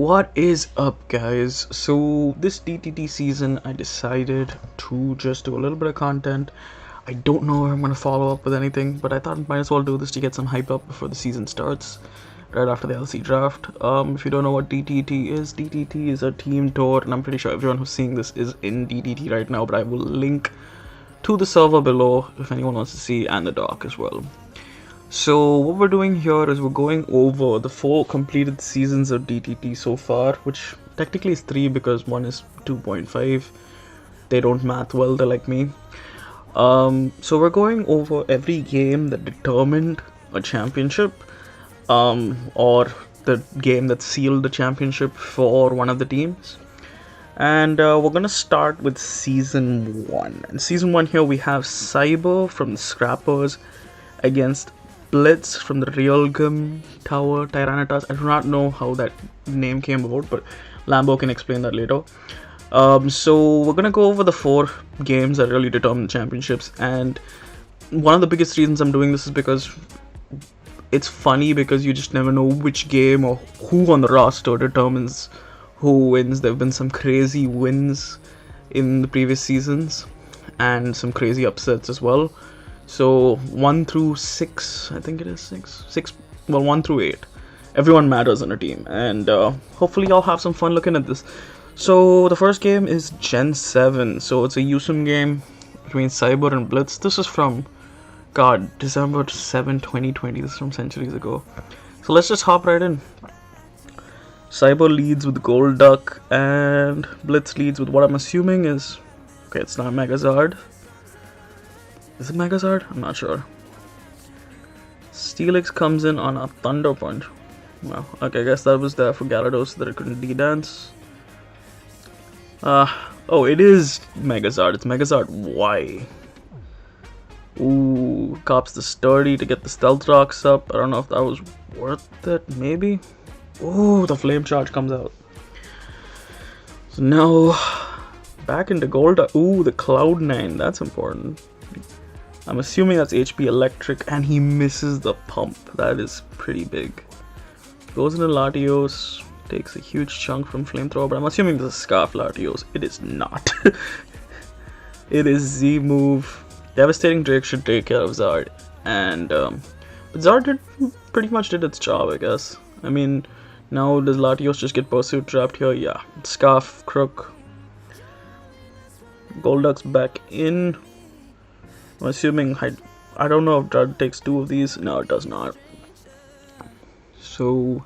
What is up, guys? So this DTT season I decided to just do a little bit of content. I don't know if I'm gonna follow up with anything, but I thought I might as well do this to get some hype up before the season starts, right after the LC draft. If you don't know what DTT is a team tour, and I'm pretty sure everyone who's seeing this is in DTT right now, but I will link to the server below if anyone wants to see, and the doc as well. So what we're doing here is we're going over the 4 completed seasons of DTT so far, which technically is 3 because one is 2.5. They don't math well, they're like me. So we're going over every game that determined a championship, or the game that sealed the championship for one of the teams. And we're gonna start with season 1. And season 1 here we have Cyber from the Scrappers against Blitz from the Realgum Tower Tyranitas. I do not know how that name came about, but Lambo can explain that later. So we're gonna go over the 4 games that really determine the championships, and one of the biggest reasons I'm doing this is because it's funny because you just never know which game or who on the roster determines who wins. There have been some crazy wins in the previous seasons and some crazy upsets as well. So 1 through 6, I think it is 6, well 1 through 8, everyone matters on a team, and hopefully y'all have some fun looking at this. So the first game is Gen 7, so it's a Yusum game between Cyber and Blitz. This is from, December 7, 2020, this is from centuries ago. So let's just hop right in. Cyber leads with Gold Duck, and Blitz leads with what I'm assuming is, okay, it's not Megazard. Is it Megazard? I'm not sure. Steelix comes in on a Thunder Punch. Well, okay, I guess that was there for Gyarados so that it couldn't D-dance. Oh, it is Megazard. It's Megazard Y. Ooh, cops the Sturdy to get the Stealth Rocks up. I don't know if that was worth it, maybe? Ooh, the Flame Charge comes out. So now, back into Gold. Ooh, the Cloud9, that's important. I'm assuming that's HP Electric, and he misses the pump. That is pretty big. Goes into Latios, takes a huge chunk from Flamethrower, but I'm assuming this is Scarf Latios. It is not. It is Z move. Devastating Drake should take care of Zard, and but Zard pretty much did its job, I guess. I mean, now does Latios just get Pursuit trapped here? Yeah. Scarf, Crook. Golduck's back in. I'm assuming, I don't know if Drud takes 2 of these. No, it does not. So,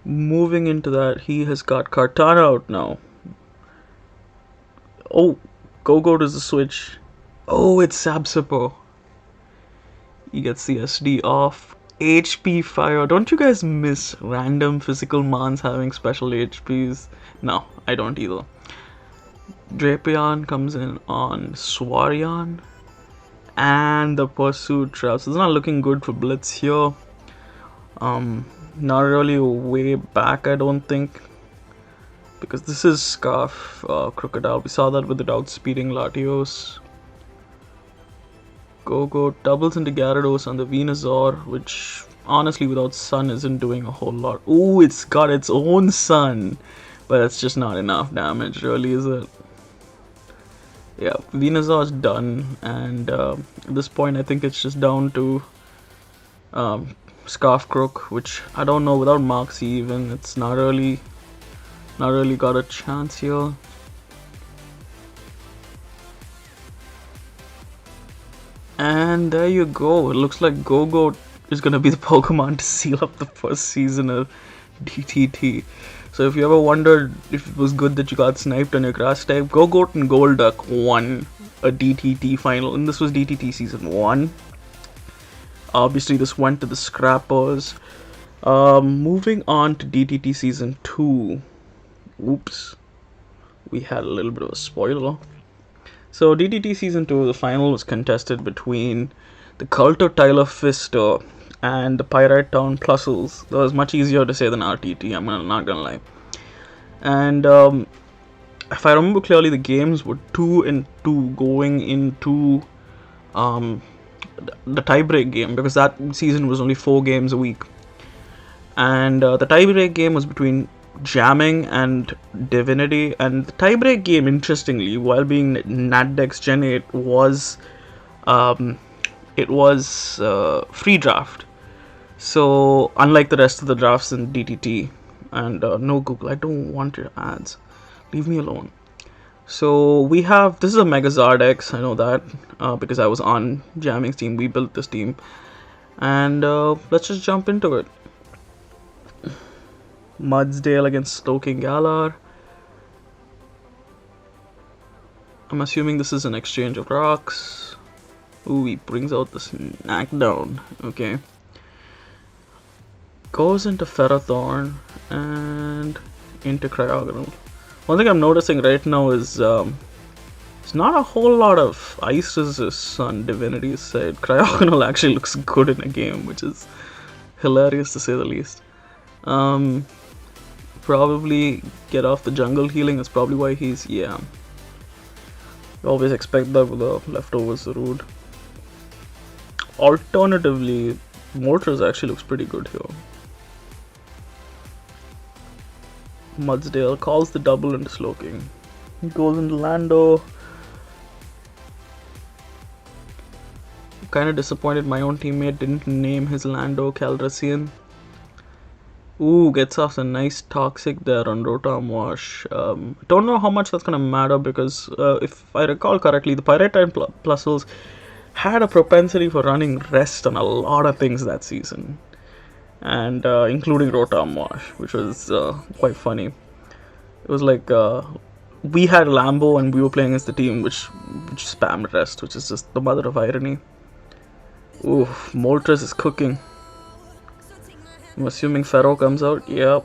moving into that, he has got Kartana out now. Oh, Go-Go does the switch. Oh, it's Sabsipo. He gets the SD off. HP Fire. Don't you guys miss random physical mons having special HPs? No, I don't either. Drapion comes in on Swarion. And the Pursuit traps. It's not looking good for Blitz here. Not really a way back, I don't think, because this is Scarf Crocodile. We saw that with the outspeeding Latios. Go-Go doubles into Gyarados on the Venusaur, which honestly without Sun isn't doing a whole lot. Ooh, it's got its own Sun, but it's just not enough damage, really, is it? Yeah, Venusaur's done, and at this point I think it's just down to Scarf Crook, which I don't know, without Moxie even, it's not really got a chance here. And there you go, it looks like Go-Go is gonna be the Pokemon to seal up the first season of DTT. So if you ever wondered if it was good that you got sniped on your grass type, Go-Goat and Golduck won a DTT final, and this was DTT season 1. Obviously this went to the Scrappers. Moving on to DTT season 2. Oops. We had a little bit of a spoiler. So DTT season 2, the final was contested between the Cult of Tyler Fister and the Pyrite Town Plusles. That was much easier to say than RTT, I'm not gonna lie. And if I remember clearly, the games were 2-2 going into the tiebreak game, because that season was only 4 games a week. And the tiebreak game was between jamming and divinity, and the tiebreak game, interestingly, while being natdex gen 8, was um, free draft. So unlike the rest of the drafts in DTT, and no Google, I don't want your ads, leave me alone. So we have, this is a Megazard X, I know that, because I was on Jamming's team. We built this team, and let's just jump into it. Mudsdale against Stoking Galar. I'm assuming this is an exchange of rocks. Ooh, he brings out the snack down. Okay. Goes into Ferrothorn and into Cryogonal. One thing I'm noticing right now is there's not a whole lot of ice resist on Divinity's side. Cryogonal actually looks good in a game, which is hilarious to say the least. Probably get off the jungle healing. That's probably why he's, yeah. You always expect that with the leftovers rude. Alternatively, Mortars actually looks pretty good here. Mudsdale calls the double into Slowking. He goes into Lando. Kinda disappointed my own teammate didn't name his Lando Calrissian. Ooh, gets off a nice toxic there on Rotom Wash. Don't know how much that's gonna matter because if I recall correctly, the Pyrite Plusles had a propensity for running rest on a lot of things that season, and including Rotom Wash, which was quite funny. It was like we had Lambo and we were playing against the team which spammed rest, which is just the mother of irony. Ooh, Moltres is cooking. I'm assuming Pharaoh comes out. Yep.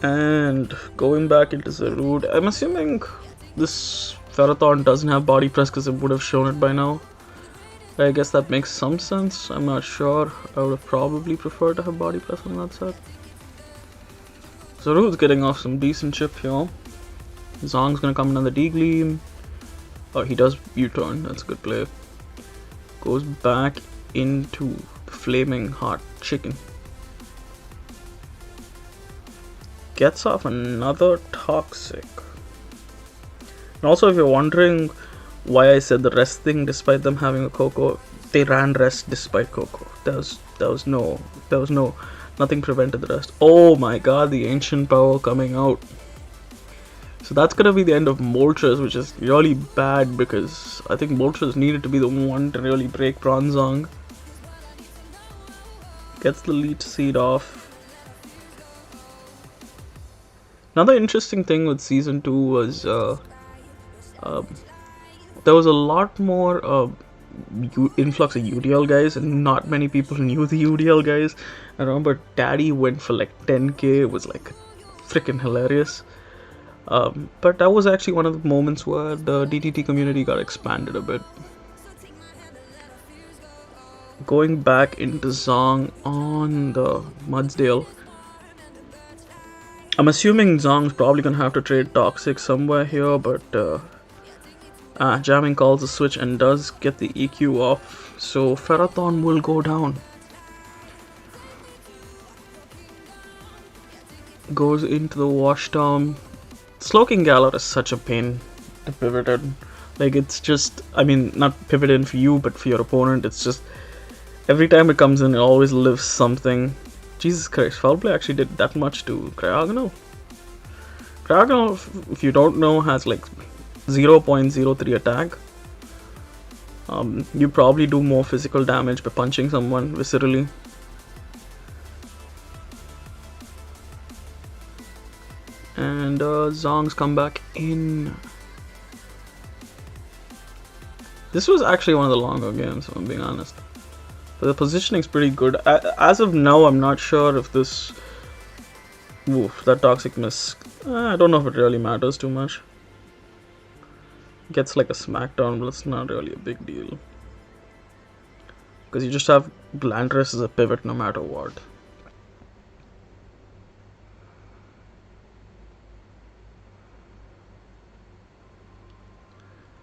And going back into Zarude, I'm assuming this Ferrothorn doesn't have body press because it would have shown it by now. I guess that makes some sense. I'm not sure. I would have probably preferred to have body press on that set. Zarude's getting off some decent chip here. Zong's gonna come in on the D-Gleam. Oh, he does U-turn. That's a good play. Goes back into Flaming Hot Chicken. Gets off another Toxic. And also, if you're wondering why I said the rest thing despite them having a Coco, they ran rest despite Coco. Nothing prevented the rest. Oh my god, the Ancient Power coming out. So that's gonna be the end of Moltres, which is really bad because I think Moltres needed to be the one to really break Bronzong. Gets the Leech Seed off. Another interesting thing with Season 2 was there was a lot more influx of UDL guys, and not many people knew the UDL guys. I remember Daddy went for like 10k. It was like freaking hilarious. But that was actually one of the moments where the DTT community got expanded a bit. Going back into Zong on the Mudsdale. I'm assuming Zong's probably gonna have to trade Toxic somewhere here, but Jamming calls the switch and does get the EQ off, so Ferrothorn will go down. Goes into the Wash Town. Slowking Galar is such a pain to pivot in. Like, it's just, I mean, not pivot in for you, but for your opponent. It's just, every time it comes in, it always lives something. Jesus Christ, Foul Play actually did that much to Cryogonal. Cryogonal, if you don't know, has like 0.03 attack. You probably do more physical damage by punching someone viscerally. And Zong's come back in. This was actually one of the longer games, if I'm being honest. But the positioning's pretty good. As of now, I'm not sure if this... Oof, that Toxic miss... I don't know if it really matters too much. Gets like a smackdown, but it's not really a big deal. Because you just have Landress as a pivot no matter what.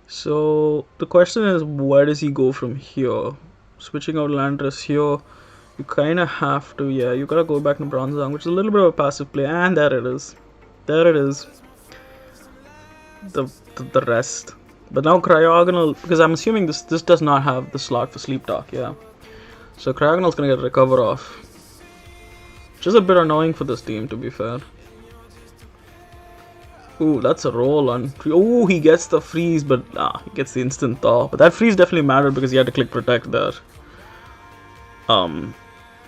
So the question is, where does he go from here? switching out Landris here. You kind of have to, yeah, you gotta go back to Bronzong, which is a little bit of a passive play, and there it is. There it is. The rest. But now Cryogonal, because I'm assuming this does not have the slot for Sleep Talk, yeah. So Cryogonal's gonna get a recover off. Which is a bit annoying for this team, to be fair. Ooh, that's a roll on. Ooh, he gets the freeze, but he gets the instant thaw. But that freeze definitely mattered because he had to click protect there.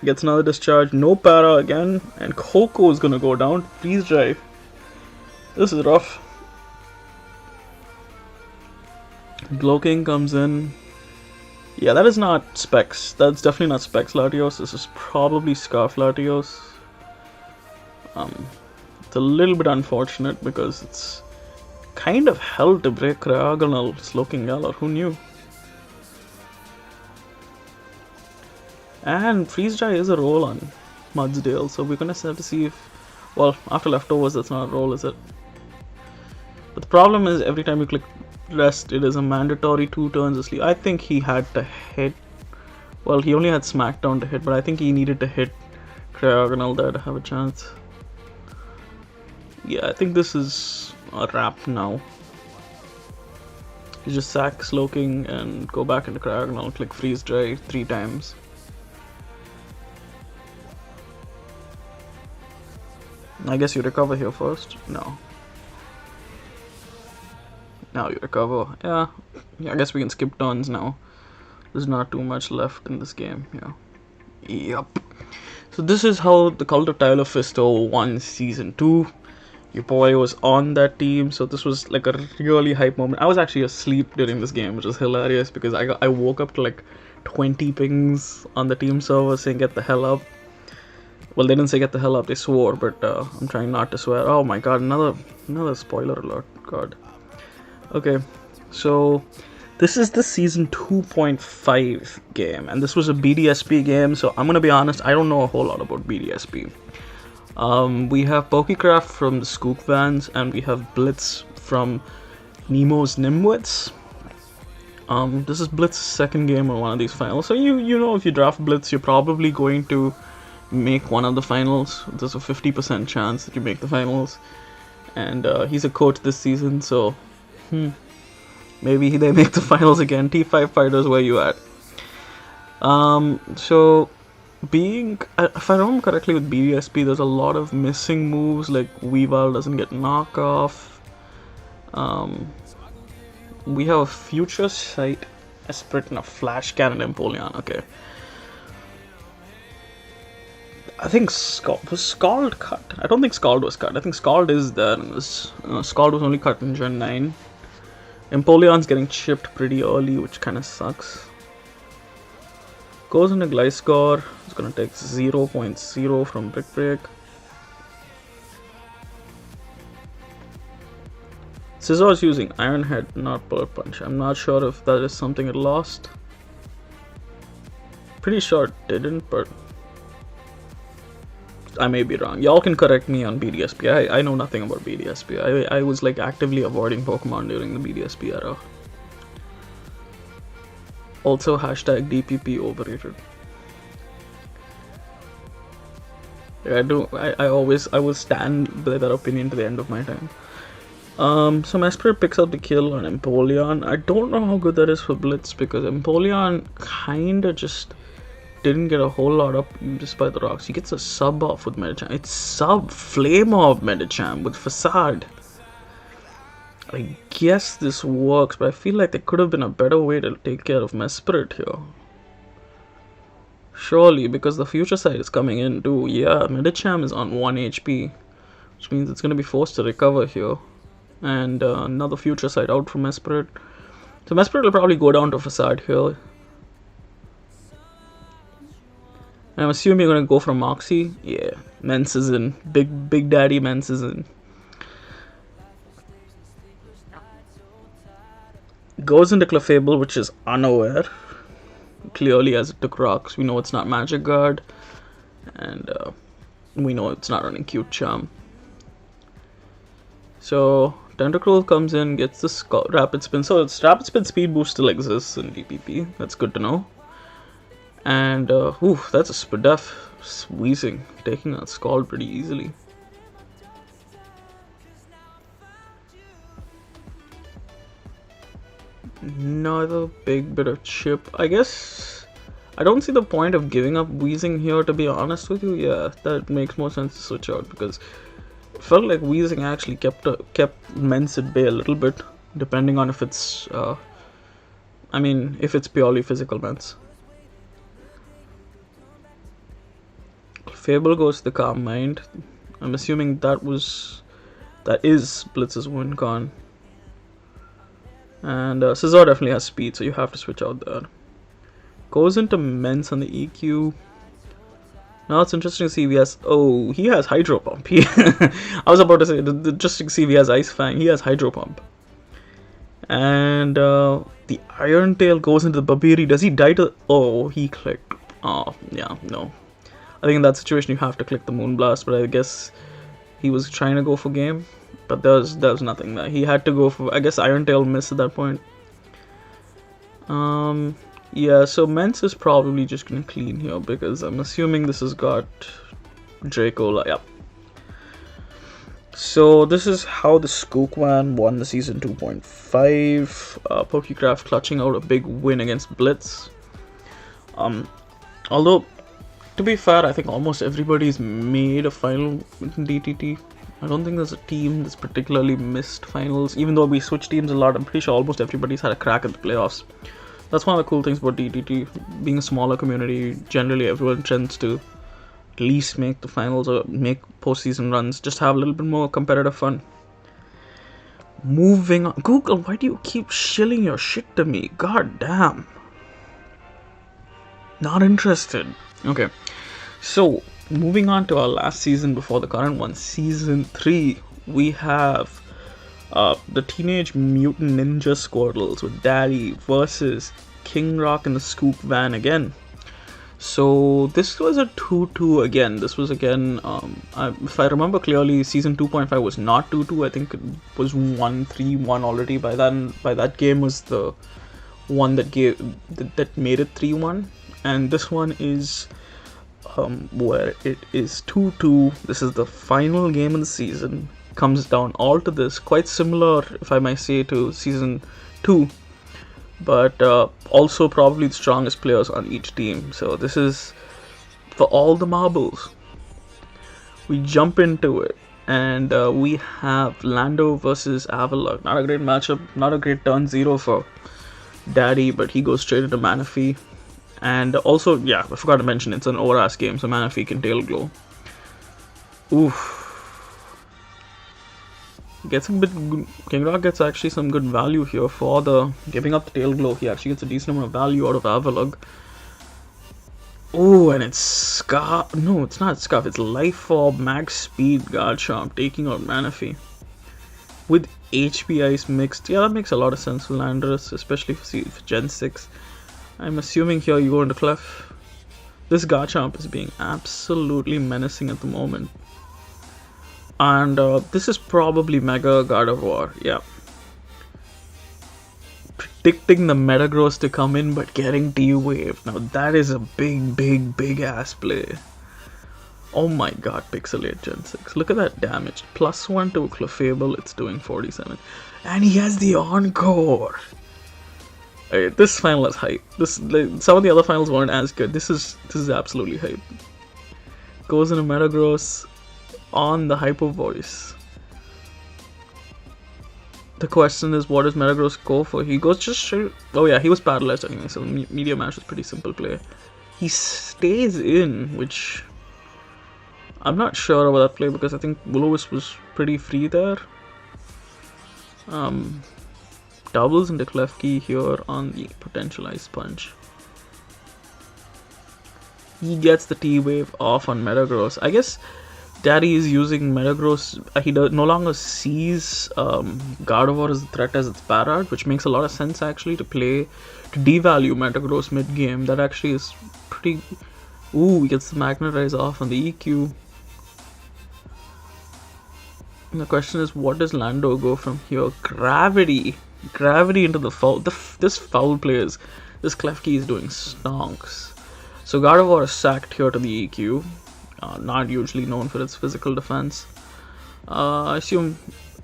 Gets another discharge. No para again. And Coco is gonna go down. Freeze drive. This is rough. Glowking comes in. Yeah, that is not Specs. That's definitely not Specs Latios. This is probably Scarf Latios. It's a little bit unfortunate because it's kind of hell to break Cryogonal Slowking Galar. Who knew? And Freeze Dry is a roll on Mudsdale, so we're gonna have to see if, well, after Leftovers that's not a roll, is it? But the problem is every time you click rest, it is a mandatory 2 turns asleep. I think he had to hit, well, he only had Smackdown to hit, but I think he needed to hit Cryogonal there to have a chance. Yeah, I think this is a wrap now. You just sack Slowking and go back into Cryogonal, click Freeze Dry 3 times. I guess you recover here first? No. Now you recover. Yeah, I guess we can skip turns now. There's not too much left in this game. Yeah. Yup. So this is how the Cult of Tyler Fisto won Season 2. Your boy was on that team, so this was like a really hype moment. I was actually asleep during this game, which was hilarious because I woke up to like 20 pings on the team server saying get the hell up. Well, they didn't say get the hell up, they swore, but I'm trying not to swear. Oh my god, another spoiler alert. God. Okay, so this is the Season 2.5 game, and this was a BDSP game, so I'm gonna be honest, I don't know a whole lot about BDSP. We have Pokécraft from the Skook Vans, and we have Blitz from Nemo's Nimwits. This is Blitz's second game on one of these finals, so you know if you draft Blitz, you're probably going to make one of the finals. There's a 50% chance that you make the finals, and he's a coach this season, so maybe they make the finals again. T5 fighters, where you at? So being, if I remember correctly with BDSP, there's a lot of missing moves, like Weavile doesn't get knockoff. We have a Future Sight, Esprit, and a Flash Cannon Empoleon. Okay. I think was Scald cut? I don't think Scald was cut. I think Scald is there in this. Scald was only cut in Gen 9. Empoleon's getting chipped pretty early, which kind of sucks. Goes into Gliscor. It's gonna take 0.0 from Brick Break. Scissor's using Iron Head, not Bullet Punch. I'm not sure if that is something it lost. Pretty sure it didn't, but I may be wrong. Y'all can correct me on BDSP. I know nothing about BDSP. I was like actively avoiding Pokemon during the BDSP era. Also hashtag DPP overrated. I will stand by that opinion to the end of my time. So Mesprit picks up the kill on Empoleon. I don't know how good that is for Blitz because Empoleon kinda just didn't get a whole lot up just by the rocks. He gets a sub off with Medicham. It's sub Flame Orb Medicham with Facade. I guess this works, but I feel like there could have been a better way to take care of Mesprit here. Surely, because the Future Sight is coming in too. Yeah, Medicham is on 1 HP, which means it's going to be forced to recover here. And another Future Sight out from Mesprit. So Mesprit will probably go down to Facade here. I'm assuming you're going to go for Moxie. Yeah, Mence is in. Big Daddy Mence is in. Goes into Clefable, which is unaware. Clearly, as it took rocks, we know it's not Magic Guard. And we know it's not running Cute Charm. So, Tentacruel comes in, gets the Rapid Spin. So, its Rapid Spin speed boost still exists in DPP. That's good to know. And ooh, that's a Spadef squeezing, taking that Scald pretty easily. Another big bit of chip. I guess I don't see the point of giving up Wheezing here, to be honest with you. Yeah, that makes more sense to switch out, because it felt like Wheezing actually kept Mence at bay a little bit, depending on if it's if it's purely physical Mence. Fable goes to the Calm Mind. I'm assuming that is Blitz's win con. And Scizor definitely has speed, so you have to switch out there. Goes into Mence on the EQ. Now it's interesting to see if he has... Oh, he has Hydro Pump. I was about to say, just to see if he has Ice Fang. He has Hydro Pump. And the Iron Tail goes into the Babiri. Does he die to... Oh, he clicked. Oh, yeah, no. I think in that situation you have to click the Moonblast, but I guess he was trying to go for game. But there's nothing there. He had to go for... I guess Iron Tail missed at that point. Yeah, so Mence is probably just gonna clean here, because I'm assuming this has got Dracola. Yeah. So this is how the Skookwan won the Season 2.5. Pokecraft clutching out a big win against Blitz. Although, to be fair, I think almost everybody's made a final in DTT. I don't think there's a team that's particularly missed finals. Even though we switch teams a lot, I'm pretty sure almost everybody's had a crack at the playoffs. That's one of the cool things about DTT. Being a smaller community, generally everyone tends to at least make the finals or make postseason runs. Just have a little bit more competitive fun. Moving on. Google, why do you keep shilling your shit to me? God damn. Not interested. Okay. So, moving on to our last season before the current one, Season 3, we have the Teenage Mutant Ninja Squirtles with Daddy versus King Rock and the Scoop Van again. So this was a 2-2 again. This was again, if I remember clearly, Season 2.5 was not 2-2. I think it was 1-3-1 already. By that game was the one that made it 3-1, and this one is where it is 2-2. This is the final game of the season. Comes down all to this. Quite similar, if I may say, to Season 2, but also probably the strongest players on each team. So this is for all the marbles. We jump into it, and we have Lando versus Avalok. Not a great matchup, not a great turn 0 for Daddy, but he goes straight into Manaphy. And also, yeah, I forgot to mention, it's an Oras game, so Manaphy can Tail Glow. Oof. Gets a bit. King Rock gets actually some good value here for the giving up the Tail Glow. He actually gets a decent amount of value out of Avalug. Oh, and it's Scarf. No, it's not Scarf. It's Life Orb, Max Speed, Garchomp taking out Manaphy with HP Ice mixed. Yeah, that makes a lot of sense for Landorus, especially for Gen 6. I'm assuming here you go into Clef. This Garchomp is being absolutely menacing at the moment. And this is probably Mega Gardevoir, yeah. Predicting the Metagross to come in, but getting D-Wave. Now that is a big ass play. Oh my god, Pixelate Gen 6. Look at that damage. +1 to Clefable, it's doing 47. And he has the Encore! This final is hype. Some of the other finals weren't as good. This is absolutely hype. Goes into Metagross on the Hyper Voice. The question is, what does Metagross go for? He goes just straight. Oh yeah, he was paralyzed anyway, so Meteor Mash is pretty simple play. He stays in, which I'm not sure about that play, because I think Will-O-Wisp was pretty free there. Doubles into Klefki here on the potential Ice Punch. He gets the T-Wave off on Metagross. I guess Daddy is using Metagross. He no longer sees Gardevoir as a threat as its Parrot, which makes a lot of sense actually to devalue Metagross mid game. That actually is pretty. Ooh, he gets the Magnetize off on the EQ. And the question is, what does Lando go from here? Gravity into the foul. This foul players. This Klefki is doing stonks. So Gardevoir is sacked here to the EQ, not usually known for its physical defense. I assume.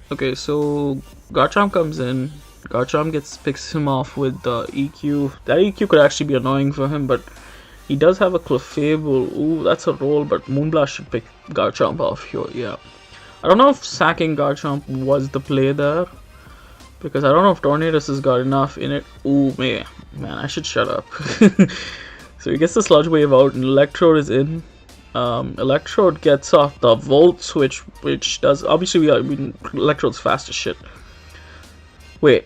Okay, so Garchomp comes in. Garchomp picks him off with the EQ. That EQ could actually be annoying for him, but he does have a Clefable. Ooh, that's a roll, but Moonblast should pick Garchomp off here. Yeah, I don't know if sacking Garchomp was the play there, because I don't know if Tornadus has got enough in it. Ooh, man, I should shut up. So he gets the Sludge Wave out, and Electrode is in. Electrode gets off the Volt Switch, which does obviously Electrode's fast as shit. Wait,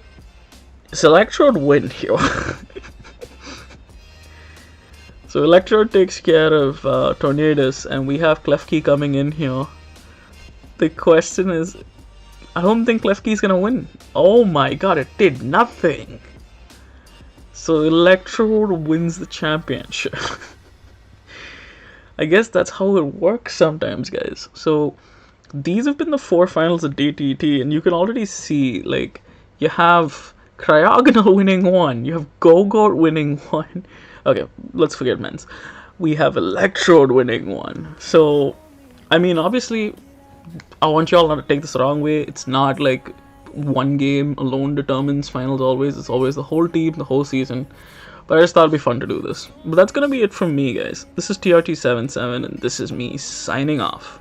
does Electrode win here? So Electrode takes care of Tornadus, and we have Klefki coming in here. The question is, I don't think Klefki's gonna win. Oh my god, it did nothing. So Electrode wins the championship. I guess that's how it works sometimes, guys. So these have been the 4 finals of DTT, and you can already see, like, you have Cryogonal winning 1, you have Gogurt winning 1. Okay, let's forget men's. We have Electrode winning 1. So, I mean, obviously, I want y'all not to take this the wrong way. It's not like one game alone determines finals always. It's always the whole team, the whole season. But I just thought it'd be fun to do this. But that's gonna be it from me, guys. This is TRT77, and this is me signing off.